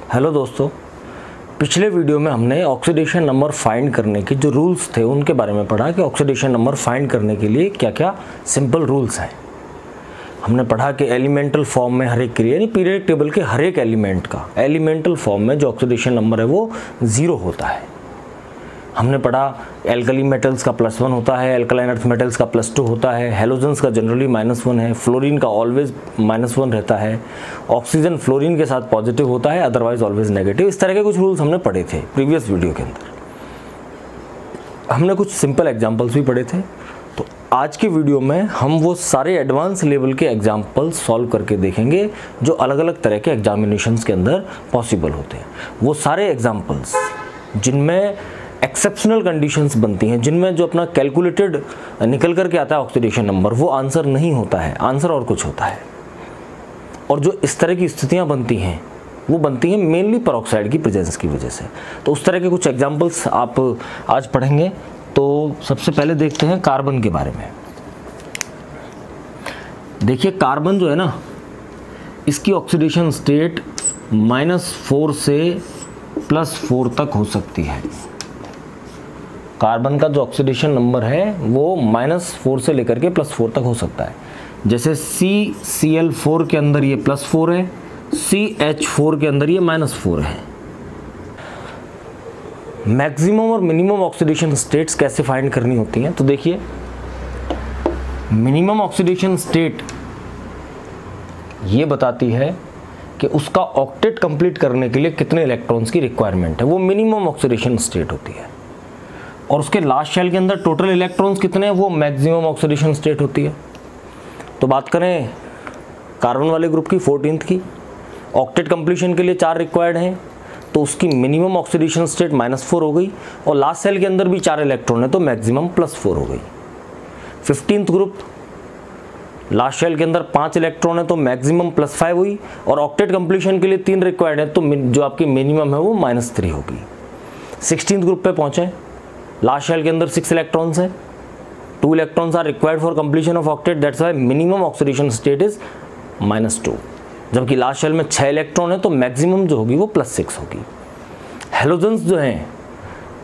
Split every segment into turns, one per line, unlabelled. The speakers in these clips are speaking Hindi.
हेलो दोस्तों, पिछले वीडियो में हमने ऑक्सीडेशन नंबर फाइंड करने के जो रूल्स थे उनके बारे में पढ़ा कि ऑक्सीडेशन नंबर फाइंड करने के लिए क्या क्या सिंपल रूल्स हैं। हमने पढ़ा कि एलिमेंटल फॉर्म में हर एक क्रिया यानी पीरियोडिक टेबल के हर एक एलिमेंट का एलिमेंटल फॉर्म में जो ऑक्सीडेशन नंबर है वो 0 होता है। हमने पढ़ा एल्कली मेटल्स का +1 होता है, एल्कलाइन अर्थ मेटल्स का +2 होता है, हेलोजन्स का जनरली -1 है, फ्लोरीन का ऑलवेज -1 रहता है, ऑक्सीजन फ्लोरीन के साथ पॉजिटिव होता है, अदरवाइज ऑलवेज नेगेटिव। इस तरह के कुछ रूल्स हमने पढ़े थे प्रीवियस वीडियो के अंदर। हमने कुछ सिंपल एग्जाम्पल्स भी पढ़े थे। तो आज की वीडियो में हम वो सारे एडवांस लेवल के एग्जाम्पल्स सॉल्व करके देखेंगे जो अलग अलग तरह के एग्जामिनेशंस के अंदर पॉसिबल होते हैं। वो सारे एग्जाम्पल्स जिनमें एक्सेप्शनल कंडीशंस बनती हैं, जिनमें जो अपना कैलकुलेटेड निकल करके आता है ऑक्सीडेशन नंबर, वो आंसर नहीं होता है, आंसर और कुछ होता है। और जो इस तरह की स्थितियां बनती हैं वो बनती हैं मेनली पेरोक्साइड की प्रेजेंस की वजह से। तो उस तरह के कुछ एग्जांपल्स आप आज पढ़ेंगे। तो सबसे पहले देखते हैं कार्बन के बारे में। देखिए कार्बन जो है ना, इसकी ऑक्सीडेशन स्टेट -4 से +4 तक हो सकती है। कार्बन का जो ऑक्सीडेशन नंबर है वो -4 से लेकर के +4 तक हो सकता है। जैसे CCl4 के अंदर ये +4 है, CH4 के अंदर ये -4 है। मैक्सिमम और मिनिमम ऑक्सीडेशन स्टेट्स कैसे फाइंड करनी होती हैं? तो देखिए, मिनिमम ऑक्सीडेशन स्टेट ये बताती है कि उसका ऑक्टेट कंप्लीट करने के लिए कितने इलेक्ट्रॉन्स की रिक्वायरमेंट है, वो मिनिमम ऑक्सीडेशन स्टेट होती है। और उसके लास्ट शेल के अंदर टोटल इलेक्ट्रॉन्स कितने हैं, वो मैक्सिमम ऑक्सीडेशन स्टेट होती है। तो बात करें कार्बन वाले ग्रुप की 14th की, ऑक्टेट कंप्लीशन के लिए 4 रिक्वायर्ड हैं, तो उसकी मिनिमम ऑक्सीडेशन स्टेट -4 हो गई। और लास्ट सेल के अंदर भी 4 इलेक्ट्रॉन है तो मैक्सिमम +4 हो गई। 15th ग्रुप, लास्ट शेल के अंदर 5 इलेक्ट्रॉन है तो मैक्सिमम +5 हुई। और ऑक्टेट कंप्लीशन के लिए 3 रिक्वायर्ड है तो जो आपकी मिनिमम है वो -3 होगी। 16th ग्रुप पे पहुंचे, लास्ट शेल के अंदर 6 इलेक्ट्रॉन्स हैं, 2 electrons are required for completion of octet, that's why minimum oxidation state is -2। जबकि लास्ट शेल में 6 इलेक्ट्रॉन है तो मैक्सिमम जो होगी वो +6 होगी। हेलोजन्स जो हैं,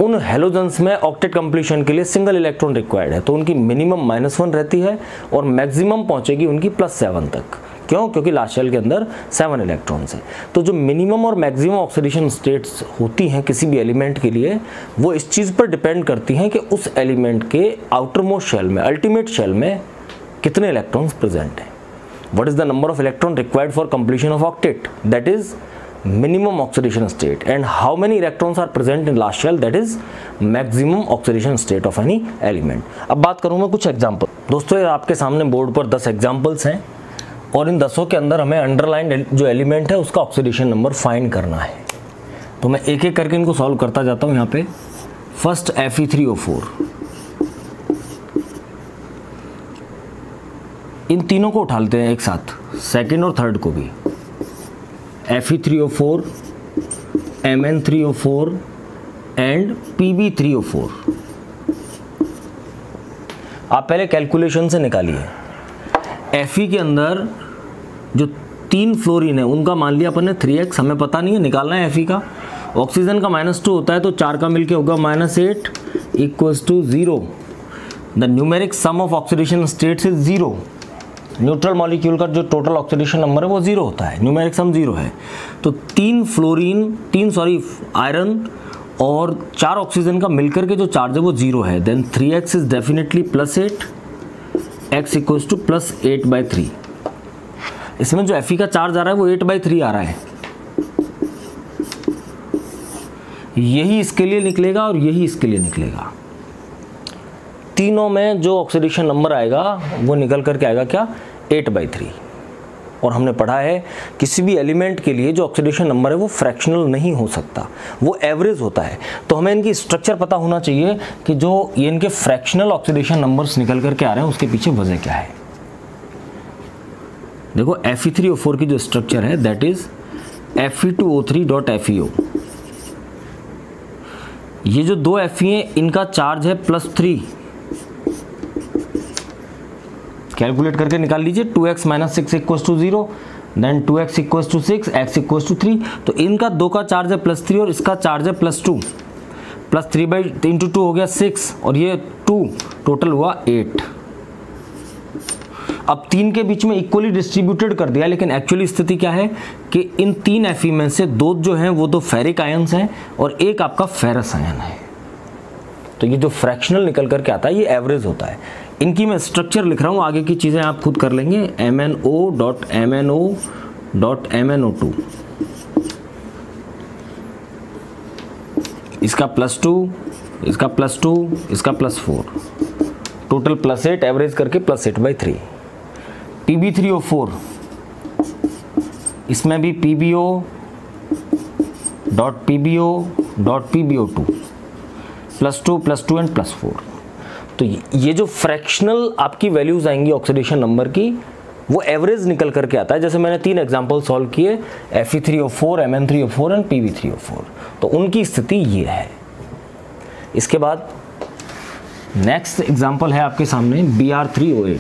उन हेलोजन्स में ऑक्टेट कंप्लीशन के लिए सिंगल इलेक्ट्रॉन रिक्वायर्ड है तो उनकी मिनिमम -1 रहती है और मैक्सिमम पहुंचेगी उनकी +7 तक। क्यों? क्योंकि लास्ट शेल के अंदर 7 इलेक्ट्रॉन्स हैं। तो जो मिनिमम और मैक्सिमम ऑक्सीडेशन स्टेट्स होती हैं किसी भी एलिमेंट के लिए, वो इस चीज़ पर डिपेंड करती हैं कि उस एलिमेंट के आउटर मोस्ट शेल में, अल्टीमेट शेल में कितने इलेक्ट्रॉन्स प्रेजेंट हैं। What is the number of electron required for completion of octet, that is minimum oxidation state, and how many electrons are present in last shell, that is maximum oxidation state of any element। अब बात करूँ मैं कुछ एग्जाम्पल। दोस्तों ये आपके सामने बोर्ड पर 10 एग्जाम्पल्स हैं और इन 10 के अंदर हमें अंडरलाइन जो एलिमेंट है उसका ऑक्सीडेशन नंबर फाइंड करना है। तो मैं एक एक करके इनको सॉल्व करता जाता हूँ। यहाँ पे फर्स्ट Fe3O4, इन तीनों को उठा लेते हैं एक साथ, सेकेंड और थर्ड को भी। Fe3O4, Mn3O4 and Pb3O4। आप पहले कैलकुलेशन से निकालिए। Fe के अंदर जो 3 फ्लोरीन है उनका मान लिया अपन ने 3x, हमें पता नहीं है, निकालना है Fe का। ऑक्सीजन का -2 होता है तो 4 का मिलके होगा -8 = 0। The numeric sum of oxidation states is 0। Neutral molecule का जो टोटल ऑक्सीडेशन नंबर है वो 0 होता है, न्यूमेरिक सम 0 है। तो 3 आयरन और 4 ऑक्सीजन का मिलकर के जो चार्ज है वो 0 है। Then 3x is definitely +8, x = +8/3। इसमें जो Fe का चार्ज आ रहा है वो 8/3 आ रहा है। यही इसके लिए निकलेगा और यही इसके लिए निकलेगा। तीनों में जो ऑक्सीडेशन नंबर आएगा वो निकल करके आएगा क्या, 8/3। और हमने पढ़ा है किसी भी एलिमेंट के लिए जो ऑक्सीडेशन नंबर है वो फ्रैक्शनल नहीं हो सकता, वो एवरेज होता है। तो हमें इनकी स्ट्रक्चर पता होना चाहिए कि जो ये इनके फ्रैक्शनल ऑक्सीडेशन नंबर्स निकल करके आ रहे हैं उसके पीछे वजह क्या है। देखो Fe3O4 की जो स्ट्रक्चर है दैट इज Fe2O3.FeO। ये जो 2 Fe हैं इनका चार्ज है +3। कैलकुलेट करके निकाल लीजिए, 2x - 6 = 0, then 2x equals to 6, x equals to 3। तो इनका दो का चार्ज है +3 और इसका चार्ज है +2, +3/2 हो गया 6 और ये 2, टोटल हुआ 8। अब 3 के बीच में इक्वली डिस्ट्रीब्यूटेड कर दिया, लेकिन एक्चुअली स्थिति क्या है कि इन 3 Fe में से 2 जो हैं वो 2 फेरिक आयंस हैं और एक आपका फेरस आयन है। तो ये जो फ्रैक्शनल निकल करके आता है ये एवरेज होता है। इनकी मैं स्ट्रक्चर लिख रहा हूँ, आगे की चीज़ें आप खुद कर लेंगे। MnO.MnO.MnO2, इसका +2, इसका +2, इसका +4, टोटल +8, एवरेज करके +8/3। Pb3O4, इसमें भी PbO.PbO.PbO2, +2, +2 एंड +4। तो ये जो फ्रैक्शनल आपकी वैल्यूज आएंगी ऑक्सीडेशन नंबर की, वो एवरेज निकल करके आता है। जैसे मैंने 3 एग्जांपल सॉल्व किए, Fe3O4, Mn3O4 एंड Pb3O4, तो उनकी स्थिति ये है। इसके बाद नेक्स्ट एग्जांपल है आपके सामने Br3O8।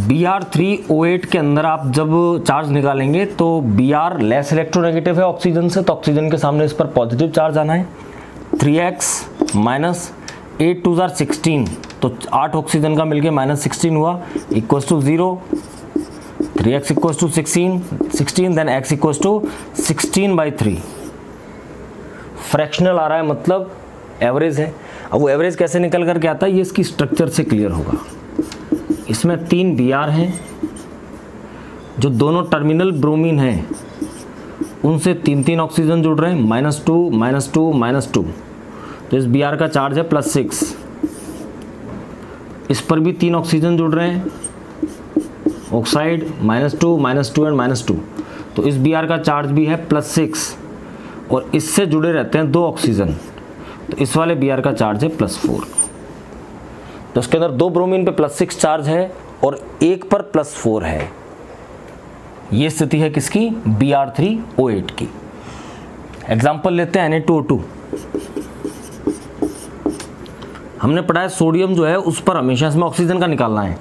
Br3O8 के अंदर आप जब चार्ज निकालेंगे तो Br लेस इलेक्ट्रोनेगेटिव है ऑक्सीजन से, तो ऑक्सीजन के सामने इस पर पॉजिटिव चार्ज आना है। 3x माइनस 8 2 जार 16, तो 8 ऑक्सीजन का मिलके -16 हुआ, equals to 0। 3x equals to 16, then x equals to 16/3। Fractional आ रहा है, मतलब एवरेज है। अब वो एवरेज कैसे निकल करके आता है, ये इसकी स्ट्रक्चर से क्लियर होगा। इसमें 3 Br हैं, जो दोनों टर्मिनल ब्रोमीन हैं उनसे 3 ऑक्सीजन जुड़ रहे हैं, -2 -2 -2। तो इस Br का चार्ज है +6, इस पर भी 3 ऑक्सीजन जुड़ रहे हैं, ऑक्साइड -2 -2 एंड -2। तो इस Br का चार्ज भी है +6 और इससे जुड़े रहते हैं 2 ऑक्सीजन, तो इस वाले Br का चार्ज है +4। तो उसके अंदर 2 ब्रोमीन पे +6 चार्ज है और एक पर +4 है। ये स्थिति है किसकी, Br3O8 की। एग्जाम्पल लेते हैं Na2O2। हमने पढ़ा है सोडियम जो है उस पर हमेशा इसमें ऑक्सीजन का निकालना है।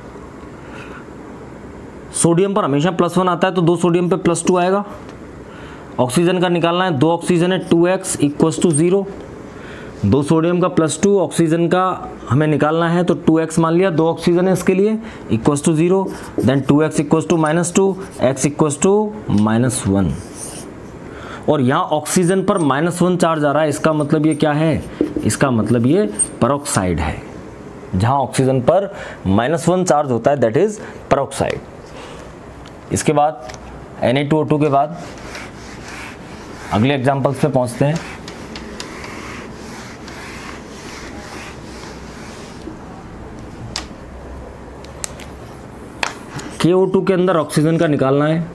सोडियम पर हमेशा +1 आता है, तो 2 सोडियम पे +2 आएगा। ऑक्सीजन का निकालना है, 2 ऑक्सीजन है, 2x इक्वल्स टू 0। 2 सोडियम का +2, ऑक्सीजन का हमें निकालना है, तो 2x मान लिया, 2 ऑक्सीजन है इसके लिए, equals to 0। Then 2x equals to -2, x equals to -1। और यहाँ ऑक्सीजन पर -1 चार्ज आ रहा है, इसका मतलब ये क्या है, इसका मतलब ये पेरोक्साइड है। जहाँ ऑक्सीजन पर -1 चार्ज होता है दैट इज पेरोक्साइड। इसके बाद Na2O2 के बाद अगले एग्जाम्पल्स पे पहुँचते हैं। KO2 के अंदर ऑक्सीजन का निकालना है,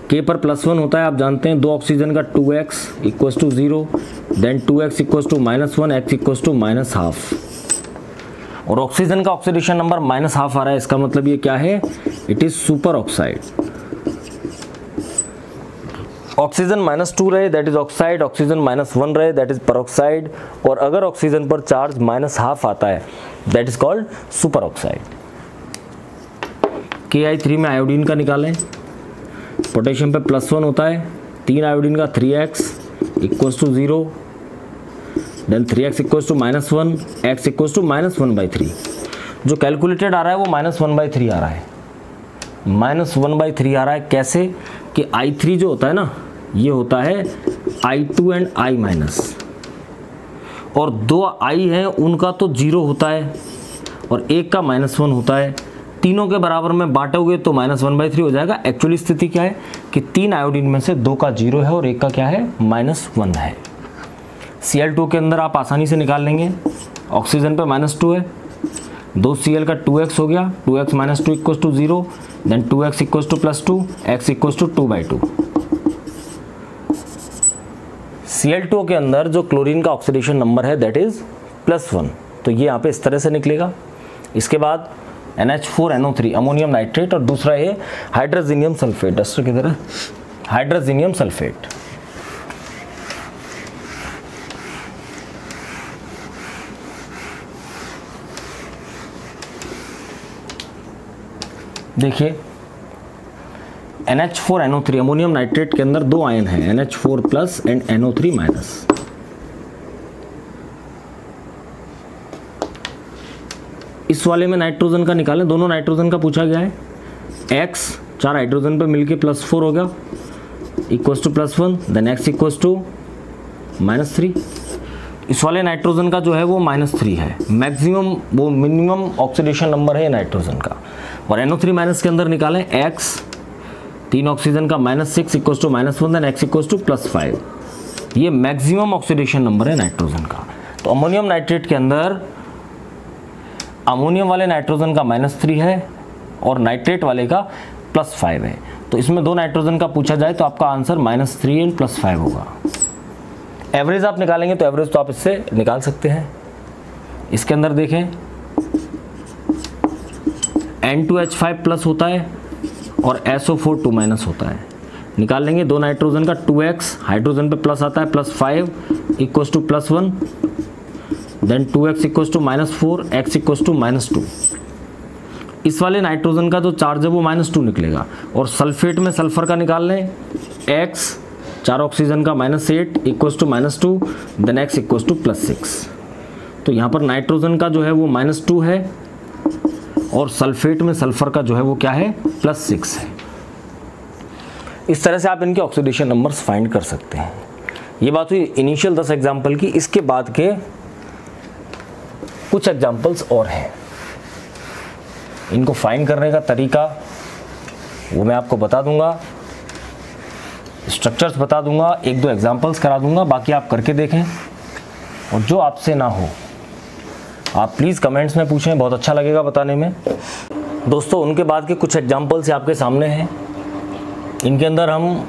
K पर +1 होता है, आप जानते हैं। 2 ऑक्सीजन का 2x equals to 0, then 2x equals to -1, x equals to -12। और ऑक्सीजन का ऑक्सीडेशन नंबर -12 आ रहा है, इसका मतलब ये क्या है, it is super oxide. Oxygen -2 रहे दैट इज ऑक्साइड, ऑक्सीजन -1 रहे दैट इज पेरोक्साइड, और अगर ऑक्सीजन पर चार्ज -12 आता है that is called super oxide. Ki3 में आयोडीन का निकालें, पोटेशियम पे +1 होता है, 3 आयोडीन का 3x equals to 0, then 3x equals to -1, x equals to -1/3। जो कैलकुलेटेड आ रहा है वो -1/3 आ रहा है, -1/3 आ रहा है। कैसे कि I3 जो होता है ना, ये होता है I2 एंड I-, और 2 I हैं उनका तो 0 होता है और एक का -1 होता है। तीनों के बराबर में बांटोगे तो -1/3 हो जाएगा। एक्चुअली स्थिति क्या है कि 3 आयोडीन में से 2 का 0 है और एक का क्या है, -1 है। Cl2 के अंदर आप आसानी से निकाल लेंगे, ऑक्सीजन पे -2 है, 2 Cl का 2x हो गया, 2x -2 equals to 0, then 2x equals to +2, x equals to 2/2। Cl2 के अंदर जो क्लोरीन का ऑक्सीडेशन नंबर है दैट इज +1, तो ये यहाँ पे इस तरह से निकलेगा। इसके बाद NH4NO3 अमोनियम नाइट्रेट, और दूसरा ये हाइड्रोजीनियम सल्फेट। डस्टर किधर है, हाइड्रोजीनियम सल्फेट। देखिए NH4NO3 अमोनियम नाइट्रेट के अंदर 2 आयन हैं, NH4 plus and NO3 minus. इस वाले में नाइट्रोजन का निकालें, दोनों नाइट्रोजन का पूछा गया है। X 4 हाइड्रोजन पे मिलके +4 हो गया, equals to +1, then X equals to -3। इस वाले नाइट्रोजन का जो है वो -3 है, मैक्सिमम वो मिनिमम ऑक्सीडेशन नंबर है नाइट्रोजन का। और NO3 माइनस के अंदर निकालें X 3 ऑक्सीजन का -6 equals to -1, then X equals to +5। ये मैक्सिमम ऑक्सीडेशन नंबर है नाइट्रोजन का। तो अमोनियम नाइट्रेट के अंदर अमोनियम वाले नाइट्रोजन का -3 है और नाइट्रेट वाले का +5 है। तो इसमें 2 नाइट्रोजन का पूछा जाए तो आपका आंसर -3 एंड +5 होगा। एवरेज आप निकालेंगे तो एवरेज तो आप इससे निकाल सकते हैं। इसके अंदर देखें N2H5 प्लस होता है और SO4 2- होता है। निकाल लेंगे 2 नाइट्रोजन का 2x, हाइड्रोजन पे प्लस आता है +5 equals to +1, then 2x equals to -4, x equals to -2। इस वाले नाइट्रोजन का जो चार्ज है वो -2 निकलेगा। और सल्फेट में सल्फर का निकाल लें, x 4 ऑक्सीजन का -8 equals to -2, then x equals to +6। तो यहाँ पर नाइट्रोजन का जो है वो -2 है और सल्फेट में सल्फर का जो है वो क्या है, +6 है। इस तरह से आप इनके ऑक्सीडेशन नंबर्स फाइंड कर सकते हैं। ये बात हुई इनिशियल 10 एग्जाम्पल की। इसके बाद के कुछ एग्जाम्पल्स और हैं, इनको फाइंड करने का तरीका वो मैं आपको बता दूंगा, स्ट्रक्चर्स बता दूंगा, 1-2 एग्जाम्पल्स करा दूंगा, बाकी आप करके देखें। और जो आपसे ना हो आप प्लीज़ कमेंट्स में पूछें, बहुत अच्छा लगेगा बताने में। दोस्तों उनके बाद के कुछ एग्जाम्पल्स आपके सामने हैं। इनके अंदर हम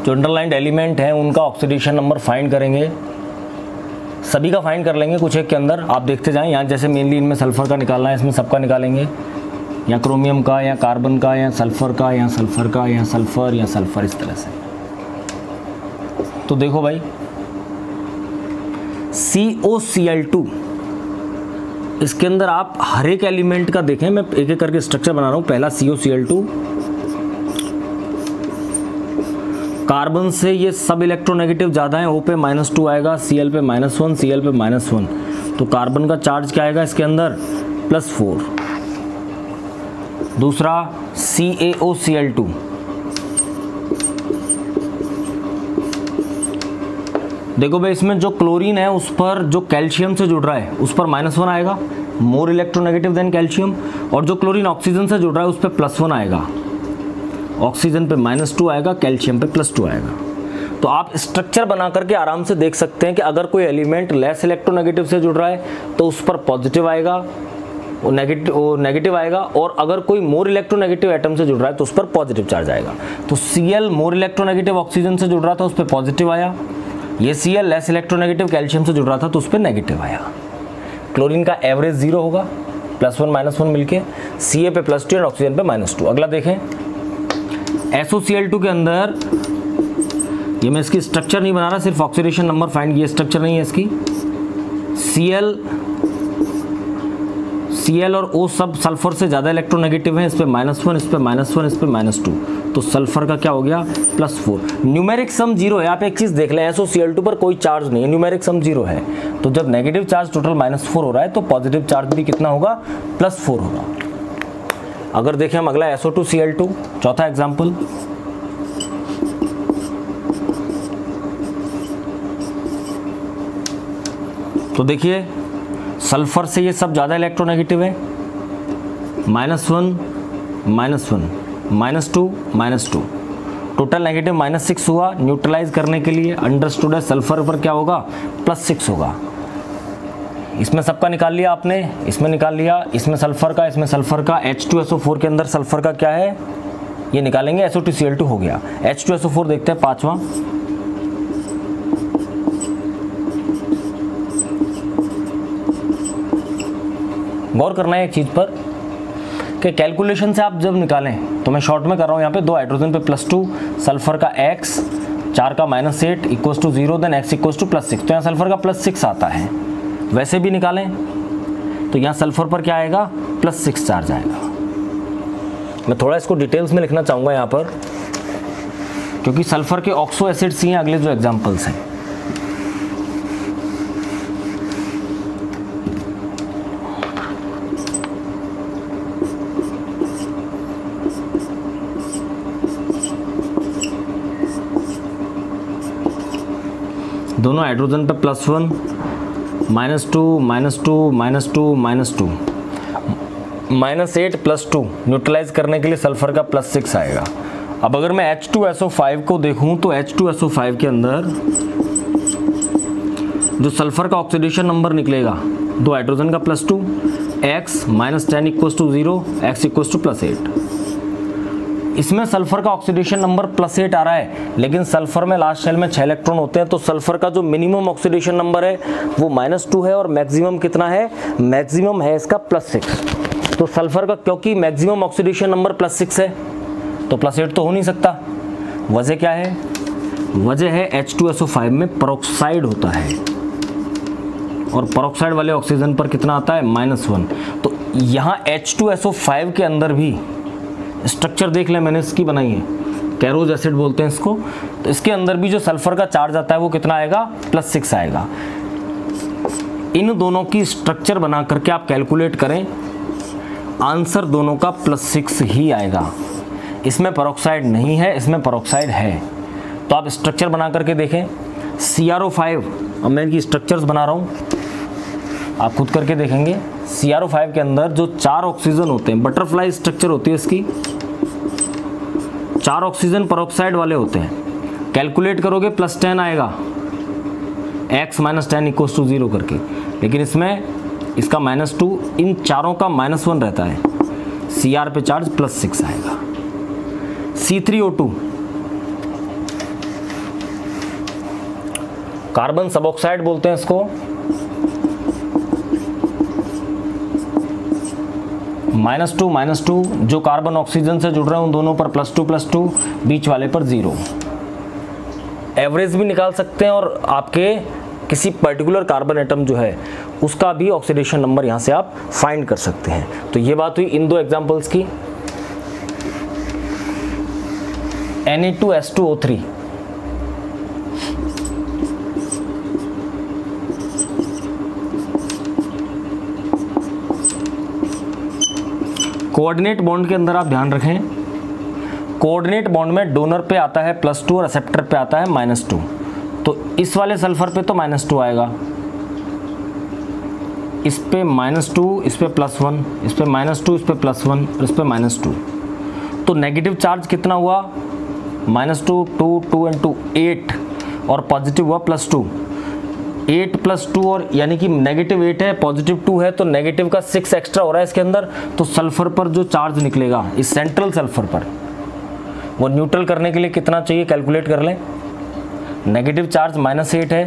जो अंडरलाइंड एलिमेंट हैं उनका ऑक्सीडेशन नंबर फाइंड करेंगे, सभी का फाइंड कर लेंगे कुछ एक के अंदर। आप देखते जाएं, यहाँ जैसे मेनली इनमें सल्फ़र का निकालना है, इसमें सबका निकालेंगे, या क्रोमियम का, या कार्बन का, या सल्फ़र का, या सल्फ़र का, या सल्फ़र, या सल्फ़र, इस तरह से। तो देखो भाई COCl2, इसके अंदर आप हर एक एलिमेंट का देखें, मैं एक एक करके स्ट्रक्चर बना रहा हूँ। पहला COCl2, कार्बन से ये सब इलेक्ट्रोनेगेटिव ज़्यादा है, O पे -2 आएगा, Cl पे -1, Cl पे -1, तो कार्बन का चार्ज क्या आएगा इसके अंदर, +4। दूसरा CaOCl2, देखो भाई इसमें जो क्लोरीन है उस पर जो कैल्शियम से जुड़ रहा है उस पर -1 आएगा, मोर इलेक्ट्रोनेगेटिव देन कैल्शियम। और जो क्लोरीन ऑक्सीजन से जुड़ रहा है उस पर +1 आएगा, ऑक्सीजन पे -2 आएगा, कैल्शियम पे +2 आएगा। तो आप स्ट्रक्चर बना करके आराम से देख सकते हैं कि अगर कोई एलिमेंट लेस इलेक्ट्रोनेगेटिव से जुड़ रहा है तो उस पर पॉजिटिव आएगा, वो नेगेटिव आएगा, और अगर कोई मोर इलेक्ट्रोनेगेटिव एटम से जुड़ रहा है तो उस पर पॉजिटिव चार्ज आएगा। तो Cl मोर इलेक्ट्रोनेगेटिव ऑक्सीजन से जुड़ रहा था, उस पर पॉजिटिव आया। ये Cl लेस इलेक्ट्रोनेगेटिव कैल्शियम से जुड़ रहा था तो उस पर नेगेटिव आया। क्लोरीन का एवरेज 0 होगा, +1 -1 मिलके, Ca पे +2 और ऑक्सीजन पे -2। अगला देखें SOCl2 के अंदर, ये मैं इसकी स्ट्रक्चर नहीं बना रहा, सिर्फ ऑक्सीडेशन नंबर फाइंड, ये स्ट्रक्चर नहीं है इसकी। Cl और O सब सल्फर से ज़्यादा इलेक्ट्रोनेगेटिव हैं, इस पे -1, इस पे -1, इस पे -2, तो सल्फर का क्या हो गया, +4। न्यूमेरिक सम 0 है। आप एक चीज़ देख लें, SOCl2 पर कोई चार्ज नहीं है, न्यूमेरिक सम 0 है। तो जब नेगेटिव चार्ज टोटल -4 हो रहा है तो पॉजिटिव चार्ज भी कितना होगा, +4 होगा। अगर देखें हम अगला SO2Cl2, चौथा एग्जाम्पल, तो देखिए सल्फर से ये सब ज़्यादा इलेक्ट्रोनेगेटिव है, -1 -1 -2 टोटल नेगेटिव -6 हुआ। न्यूट्रलाइज करने के लिए अंडरस्टूड है सल्फर पर क्या होगा, +6 होगा। इसमें सबका निकाल लिया आपने, इसमें निकाल लिया, इसमें सल्फर का, इसमें सल्फर का। H2SO4 के अंदर सल्फर का क्या है, ये निकालेंगे, SO2Cl2 हो गया। H2SO4 देखते हैं, 5वां, गौर करना है एक चीज़ पर कि कैलकुलेशन से आप जब निकालें, तो मैं शॉर्ट में कर रहा हूँ यहाँ पे, 2 हाइड्रोजन पे +2, सल्फर का X 4 का -8 equals to 0, then X equals to +6, तो यहाँ सल्फर का +6 आता है। वैसे भी निकालें तो यहाँ सल्फर पर क्या आएगा, +6 चार्ज आएगा। मैं थोड़ा इसको डिटेल्स में लिखना चाहूँगा यहाँ पर, क्योंकि सल्फर के ऑक्सो एसिड्स ही हैं अगले जो एग्जाम्पल्स हैं। दोनों हाइड्रोजन पे +1, -2, -2, -2, -2, -8 +2 न्यूट्रलाइज करने के लिए सल्फर का +6 आएगा। अब अगर मैं H2SO5 को देखूं तो H2SO5 के अंदर जो सल्फर का ऑक्सीडेशन नंबर निकलेगा, 2 हाइड्रोजन का +2, x -10 = 0, x = +8। इसमें सल्फर का ऑक्सीडेशन नंबर +8 आ रहा है, लेकिन सल्फर में लास्ट शेल में 6 इलेक्ट्रॉन होते हैं, तो सल्फर का जो मिनिमम ऑक्सीडेशन नंबर है वो -2 है और मैक्सिमम कितना है, मैक्सिमम है इसका +6। तो सल्फर का क्योंकि मैक्सिमम ऑक्सीडेशन नंबर +6 है तो +8 तो हो नहीं सकता। वजह क्या है, वजह है H2SO5 में पेरोक्साइड होता है और पेरोक्साइड वाले ऑक्सीजन पर कितना आता है, -1। तो यहाँ H2SO5 के अंदर भी स्ट्रक्चर देख लें, मैंने इसकी बनाई है, कैरोज एसिड बोलते हैं इसको। तो इसके अंदर भी जो सल्फर का चार्ज आता है वो कितना आएगा, +6 आएगा। इन दोनों की स्ट्रक्चर बना करके आप कैलकुलेट करें, आंसर दोनों का +6 ही आएगा। इसमें पेरोक्साइड नहीं है, इसमें पेरोक्साइड है। तो आप स्ट्रक्चर बना करके देखें। CrO5, अब मैं इनकी स्ट्रक्चर्स बना रहा हूँ, आप खुद करके देखेंगे। CrO5 के अंदर जो 4 ऑक्सीजन होते हैं, बटरफ्लाई स्ट्रक्चर होती है इसकी, 4 ऑक्सीजन पेरोक्साइड वाले होते हैं। कैलकुलेट करोगे +10 आएगा, x -10 = 0 करके, लेकिन इसमें इसका -2, इन चारों का -1 रहता है। Cr पे चार्ज +6 आएगा। C3O2 कार्बन सबऑक्साइड बोलते हैं इसको, -2 जो कार्बन ऑक्सीजन से जुड़ रहे हैं उन दोनों पर +2, बीच वाले पर 0। एवरेज भी निकाल सकते हैं और आपके किसी पर्टिकुलर कार्बन एटम जो है उसका भी ऑक्सीडेशन नंबर यहाँ से आप फाइंड कर सकते हैं। तो ये बात हुई इन दो एग्जांपल्स की। Na2S2O3, कोऑर्डिनेट बॉन्ड के अंदर आप ध्यान रखें, कोऑर्डिनेट बॉन्ड में डोनर पे आता है +2 और एक्सेप्टर पे आता है -2। तो इस वाले सल्फर पे तो -2 आएगा, इस पे -2, इस पे +1, इस पे -2, इस पे +1 और इस पे -2। तो नेगेटिव चार्ज कितना हुआ, -2, 2, 2 and 2 8 और पॉजिटिव हुआ +2, 8 + 2 और यानी कि -8 है, +2 है, तो नेगेटिव का 6 एक्स्ट्रा हो रहा है इसके अंदर। तो सल्फर पर जो चार्ज निकलेगा इस सेंट्रल सल्फर पर, वो न्यूट्रल करने के लिए कितना चाहिए, कैलकुलेट कर लें। नेगेटिव चार्ज -8 है,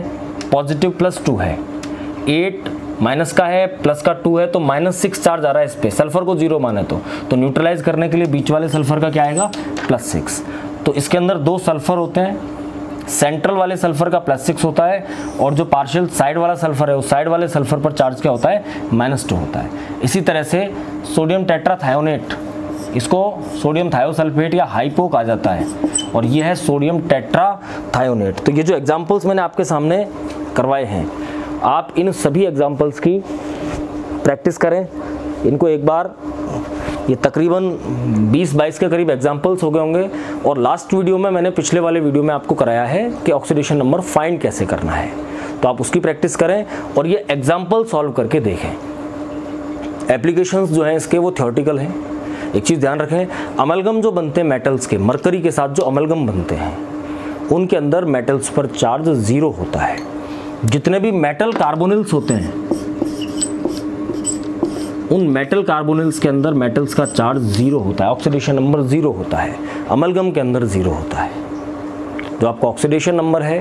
पॉजिटिव +2 है, 8 माइनस का है, प्लस का 2 है, तो -6 चार्ज आ रहा है इस पे, सल्फर को 0 माने तो न्यूट्रलाइज करने के लिए बीच वाले सल्फर का क्या आएगा, +6। तो इसके अंदर 2 सल्फर होते हैं, सेंट्रल वाले सल्फर का +6 होता है और जो पार्शियल साइड वाला सल्फर है उस साइड वाले सल्फर पर चार्ज क्या होता है, -2 होता है। इसी तरह से सोडियम टेट्राथायोनेट, इसको सोडियम थायोसल्फेट या हाइपो कहा जाता है और ये है सोडियम टेट्राथायोनेट। तो ये जो एग्जांपल्स मैंने आपके सामने करवाए हैं, आप इन सभी एग्जांपल्स की प्रैक्टिस करें। इनको एक बार, ये तकरीबन 20-22 के करीब एग्जांपल्स हो गए होंगे और लास्ट वीडियो में मैंने पिछले वाले वीडियो में आपको कराया है कि ऑक्सीडेशन नंबर फाइंड कैसे करना है, तो आप उसकी प्रैक्टिस करें और ये एग्जांपल सॉल्व करके देखें। एप्लीकेशंस जो हैं इसके वो थ्योरेटिकल हैं। एक चीज़ ध्यान रखें, अमलगम जो बनते हैं मेटल्स के, मरकरी के साथ जो अमलगम बनते हैं उनके अंदर मेटल्स पर चार्ज 0 होता है। जितने भी मेटल कार्बोनिल्स होते हैं उन मेटल कार्बोनिल्स के अंदर मेटल्स का चार्ज 0 होता है, ऑक्सीडेशन नंबर 0 होता है। अमलगम के अंदर 0 होता है। जो आपका ऑक्सीडेशन नंबर है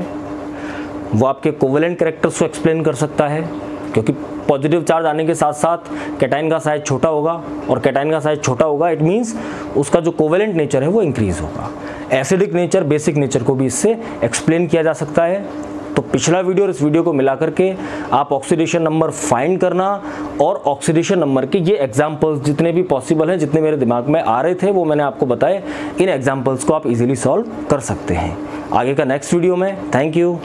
वो आपके कोवेलेंट कैरेक्टर्स को एक्सप्लेन कर सकता है, क्योंकि पॉजिटिव चार्ज आने के साथ साथ कैटाइन का साइज छोटा होगा और कैटाइन का साइज छोटा होगा, इट मीन्स उसका जो कोवेलेंट नेचर है वो इंक्रीज होगा। एसिडिक नेचर, बेसिक नेचर को भी इससे एक्सप्लेन किया जा सकता है। तो पिछला वीडियो और इस वीडियो को मिला करके आप ऑक्सीडेशन नंबर फाइंड करना और ऑक्सीडेशन नंबर के ये एग्जाम्पल्स जितने भी पॉसिबल हैं, जितने मेरे दिमाग में आ रहे थे वो मैंने आपको बताए, इन एग्जाम्पल्स को आप इजीली सॉल्व कर सकते हैं। आगे का नेक्स्ट वीडियो में। Thank you.